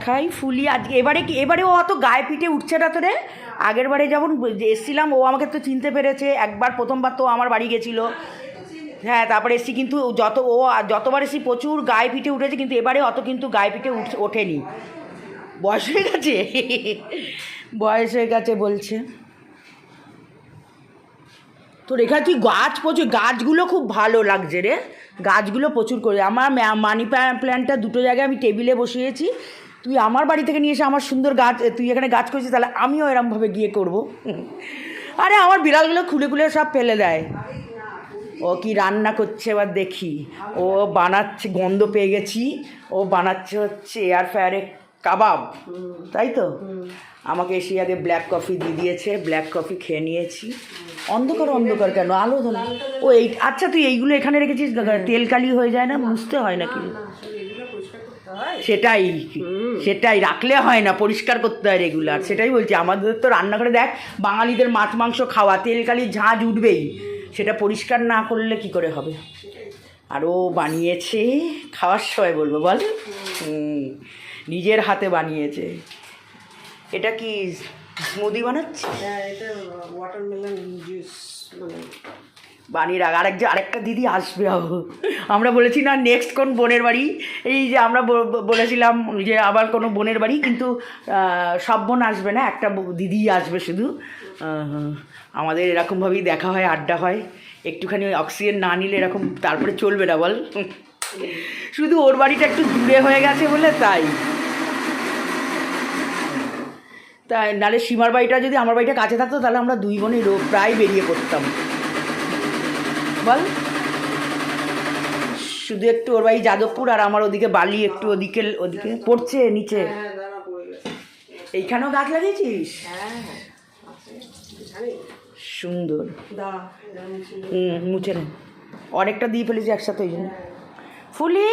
খাই ফুলি আজকে এবারে ও অত গায়ে পিঠে উঠছে না তো রে। আগের বারে যেমন এসছিলাম ও আমাকে তো চিনতে পেরেছে, একবার প্রথমবার তো আমার বাড়ি গেছিলো, হ্যাঁ তারপরে এসছি, কিন্তু যতবার এসছি প্রচুর গায়ে পিঠে উঠেছে, কিন্তু এবারে অত কিন্তু গায়ে পিঠে ওঠেনি। বয়স হয়ে গেছে, বয়স হয়ে গেছে বলছে। তোর এখানে তুই গাছ প্রচুর, গাছগুলো খুব ভালো লাগছে রে, গাছগুলো প্রচুর করে। আমার মানি প্ল্যান্টটা দুটো জায়গায় আমি টেবিলে বসিয়েছি, তুই আমার বাড়ি থেকে নিয়ে এসে আমার সুন্দর গাছ, তুই এখানে গাছ করেছিস, তাহলে আমিও এরমভাবে গিয়ে করবো। আরে আমার বিড়ালগুলো খুলে খুলে সব ফেলে দেয়। ও কি রান্না করছে এবার দেখি, ও বানাচ্ছে, গন্ধ পেয়ে গেছি, ও বানাচ্ছে হচ্ছে এয়ার ফ্রায়ারে কাবাব, তাই তো। আমাকে এসে আগে ব্ল্যাক কফি দিয়ে দিয়েছে, ব্ল্যাক কফি খেয়ে নিয়েছি। অন্ধকার অন্ধকার কেন, আলো ধরো। ও এই আচ্ছা তুই এইগুলো এখানে রেখেছিস, তেল কালি হয়ে যায় না, মুছতে হয় নাকি? সেটাই সেটাই রাখলে হয় না, পরিষ্কার করতে হয় রেগুলার, সেটাই বলছি। আমাদের তো রান্নাঘরে দেখ, বাঙালিদের মাছ মাংস খাওয়া, তেল কালির ঝাঁঝ উঠবেই, সেটা পরিষ্কার না করলে কি করে হবে। আরও বানিয়েছে, খাওয়ার সময় বলবো বল, নিজের হাতে বানিয়েছে। এটা কি স্মুদি বানাচ্ছে? হ্যাঁ, এটা ওয়াটারমেলন জুস বানিয়ে রাখ। আরেকটা দিদি আসবে, আমরা বলেছি না নেক্সট কোন বোনের বাড়ি, এই যে আমরা বলেছিলাম যে আবার কোনো বোনের বাড়ি, কিন্তু সব বোন আসবে না, একটা দিদি আসবে শুধু। আমাদের এরকমভাবেই দেখা হয়, আড্ডা হয়, একটুখানি অক্সিজেন না নিলে এরকম তারপরে চলবে না বল। শুধু ওর বাড়িটা একটু দূরে হয়ে গেছে বলে তাই নাহলে সীমার বাড়িটা যদি আমার বাড়িটা কাছে থাকতো, তাহলে আমরা দুই বোনই প্রায় বেরিয়ে পড়তাম বল। শুধু একটু ওর বাড়ি যাদবপুর, আর আমার ওদিকে বালি একটু ওদিকে পড়ছে নিচে। এইখানেও গাছ লাগিয়েছিস? সুন্দর, মুছে নে, অনেকটা দিয়ে ফেলেছি একসাথে, ওই জন্য। ফুলি